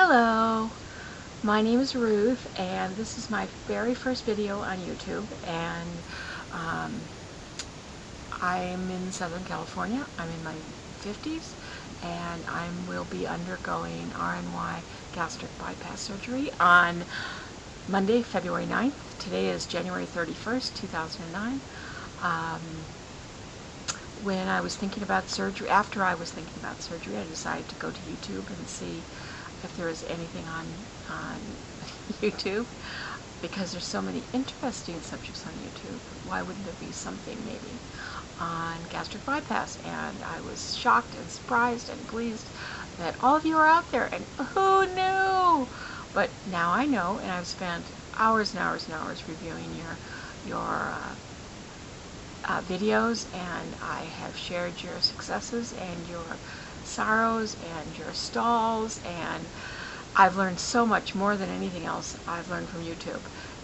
Hello, my name is Ruth, and this is my very first video on YouTube, and um, I'm in Southern California. I'm in my 50s, and I will be undergoing RNY gastric bypass surgery on Monday, February 9th. Today is January 31st, 2009. Um, when I was thinking about surgery, after I was thinking about surgery, I decided to go to YouTube and see if there is anything on YouTube, because there's so many interesting subjects on YouTube. Why wouldn't there be something maybe on gastric bypass? And I was shocked and surprised and pleased that all of you are out there, and who knew? But now I know, and I've spent hours and hours and hours reviewing your videos, and I have shared your successes and your sorrows and your stalls, and I've learned so much more than anything else I've learned from YouTube.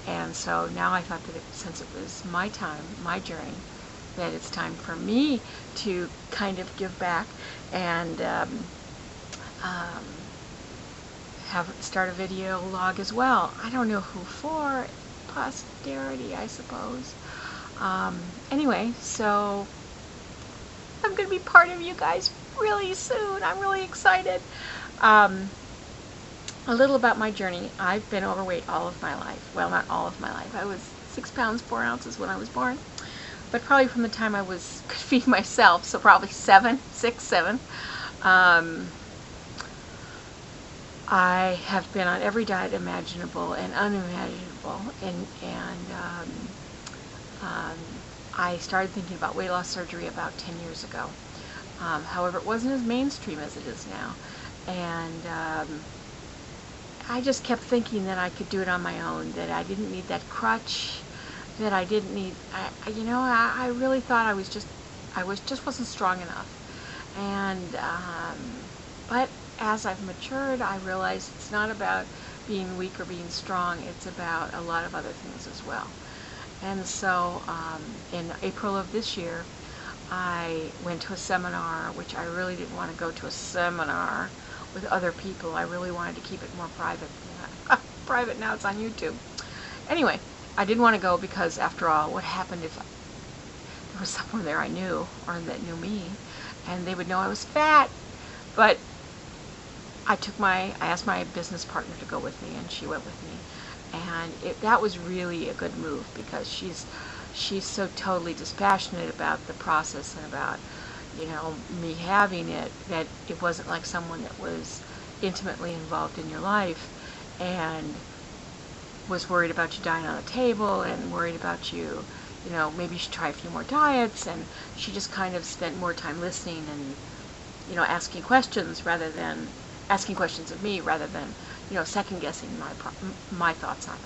And so now I thought that since it was my time, my journey, that it's time for me to kind of give back and start a video log as well. I don't know who for, posterity, I suppose. Anyway, so I'm going to be part of you guys really soon. I'm really excited. A little about my journey. I've been overweight all of my life. Well, not all of my life. I was 6 pounds 4 ounces when I was born, but probably from the time I could feed myself, so probably 6, 7. I have been on every diet imaginable and unimaginable, and I started thinking about weight loss surgery about 10 years ago. However, it wasn't as mainstream as it is now, and I just kept thinking that I could do it on my own, that I didn't need that crutch, that I didn't need, I really thought I just wasn't strong enough. And but as I've matured, I realized it's not about being weak or being strong, it's about a lot of other things as well. And so in April of this year, I went to a seminar, which I really didn't want to go to a seminar with other people. I really wanted to keep it more private. Private now, it's on YouTube. Anyway, I didn't want to go because, after all, what happened if there was someone there I knew, or that knew me, and they would know I was fat? But I asked my business partner to go with me, and she went with me. And that was really a good move, because she's so totally dispassionate about the process and about, me having it, that it wasn't like someone that was intimately involved in your life and was worried about you dying on the table and worried about you, maybe you should try a few more diets. And she just kind of spent more time listening and, asking questions of me, rather than, second guessing my thoughts on it.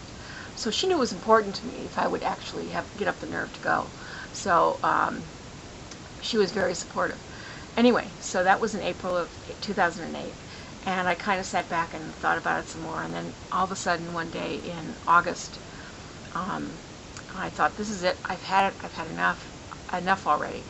So she knew it was important to me if I would actually get up the nerve to go. So she was very supportive. Anyway, so that was in April of 2008, and I kind of sat back and thought about it some more. And then all of a sudden, one day in August, I thought, this is it. I've had it. I've had enough already.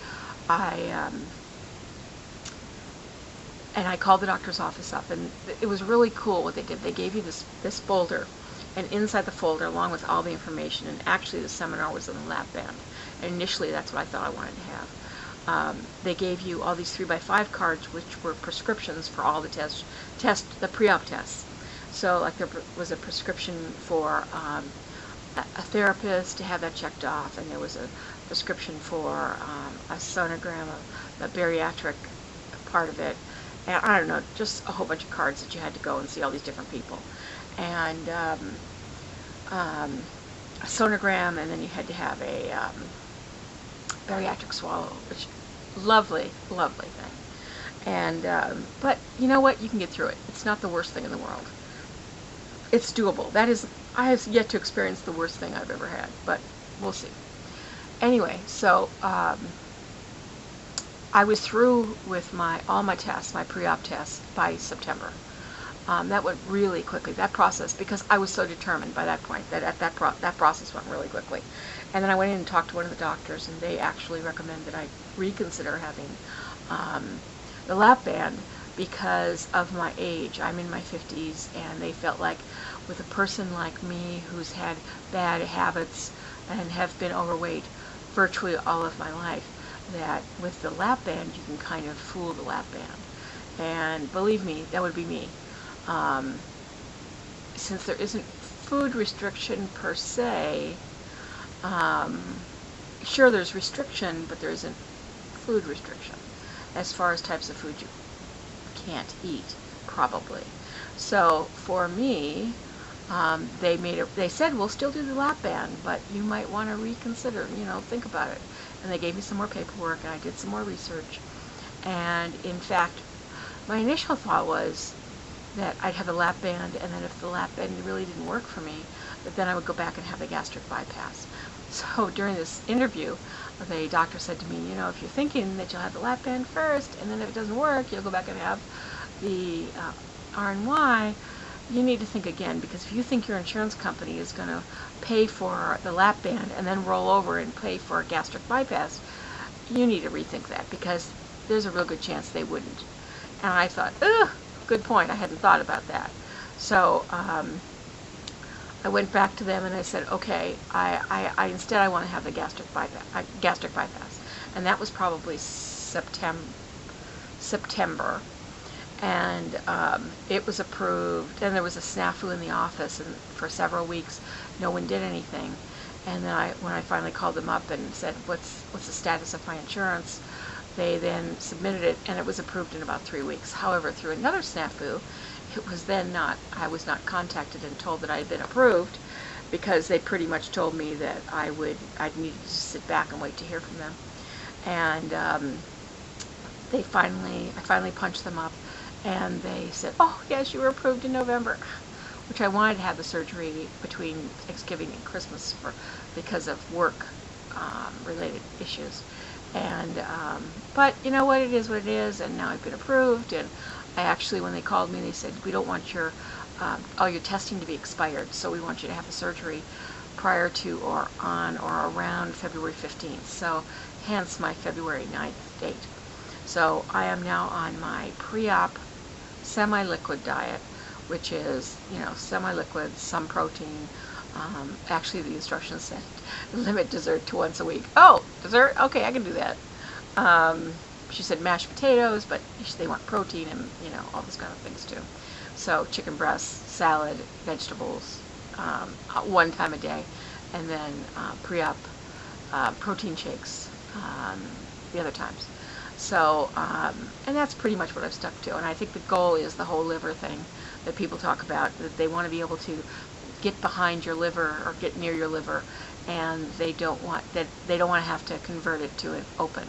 And I called the doctor's office up, and it was really cool what they did. They gave you this folder, and inside the folder, along with all the information, and actually the seminar was in the lap band, and initially that's what I thought I wanted to have. They gave you all these 3x5 cards, which were prescriptions for all the the pre-op tests. So, like, there was a prescription for a therapist to have that checked off, and there was a prescription for a sonogram, a bariatric part of it, and I don't know, just a whole bunch of cards that you had to go and see all these different people, and a sonogram, and then you had to have a bariatric swallow, which lovely thing. And but you know what? You can get through it. It's not the worst thing in the world. It's doable. I have yet to experience the worst thing I've ever had, but we'll see. Anyway, so I was through with all my tests, my pre-op tests, by September. That went really quickly, that process, because I was so determined by that point that process went really quickly. And then I went in and talked to one of the doctors, and they actually recommended I reconsider having the lap band, because of my age. I'm in my 50s, and they felt like with a person like me who's had bad habits and have been overweight virtually all of my life, that with the lap band you can kind of fool the lap band. And believe me, that would be me. Since there isn't food restriction per se, sure there's restriction, but there isn't food restriction as far as types of food you can't eat, probably. So for me, they said, we'll still do the lap band, but you might want to reconsider, think about it. And they gave me some more paperwork, and I did some more research. And in fact, my initial thought was that I'd have a lap band, and then if the lap band really didn't work for me, that then I would go back and have a gastric bypass. So during this interview, the doctor said to me, if you're thinking that you'll have the lap band first, and then if it doesn't work, you'll go back and have the RNY, you need to think again, because if you think your insurance company is going to pay for the lap band and then roll over and pay for a gastric bypass, you need to rethink that, because there's a real good chance they wouldn't. And I thought, ugh, good point, I hadn't thought about that. So I went back to them and I said, okay, I instead I want to have the gastric bypass. And that was probably September. And it was approved, and there was a snafu in the office, and for several weeks no one did anything. And then when I finally called them up and said, what's the status of my insurance, they then submitted it, and it was approved in about 3 weeks. However, through another snafu, I was not contacted and told that I had been approved, because they pretty much told me that I'd needed to sit back and wait to hear from them. And I finally punched them up, and they said, oh yes, you were approved in November, which I wanted to have the surgery between Thanksgiving and Christmas because of work related issues. And but you know what, it is what it is, and now I've been approved. And I actually, when they called me, they said, we don't want all your testing to be expired, so we want you to have the surgery prior to or on or around February 15th. So hence my February 9th date. So I am now on my pre-op semi-liquid diet, which is, semi-liquid, some protein. Actually, the instructions said limit dessert to once a week. Oh, dessert? Okay, I can do that. She said mashed potatoes, but they want protein and, all those kind of things too. So chicken breasts, salad, vegetables, 1 time a day, and then pre-op protein shakes the other times. So, and that's pretty much what I've stuck to. And I think the goal is the whole liver thing that people talk about, that they want to be able to get behind your liver or get near your liver, and they don't want to have to convert it to an open.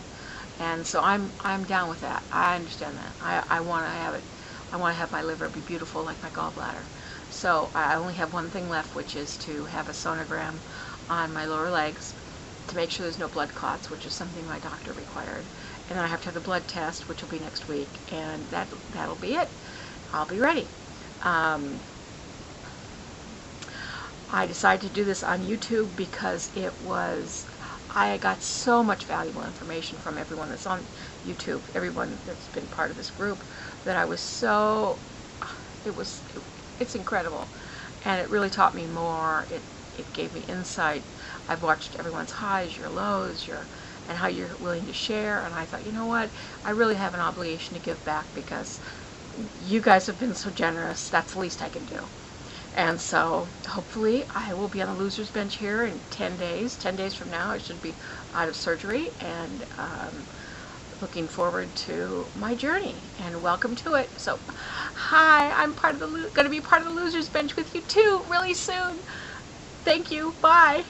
And so I'm down with that. I understand that. I want to have it. I want to have my liver be beautiful like my gallbladder. So I only have one thing left, which is to have a sonogram on my lower legs to make sure there's no blood clots, which is something my doctor required. And then I have to have the blood test, which will be next week, and that'll be it. I'll be ready. I decided to do this on YouTube because I got so much valuable information from everyone that's on YouTube, everyone that's been part of this group, that it's incredible. And it really taught me more. It gave me insight. I've watched everyone's highs, your lows, and how you're willing to share, and I thought, you know what, I really have an obligation to give back, because you guys have been so generous. That's the least I can do. And so hopefully I will be on the loser's bench here in 10 days. 10 days from now I should be out of surgery, and looking forward to my journey, and welcome to it. So hi, I'm going to be part of the loser's bench with you too really soon. Thank you. Bye.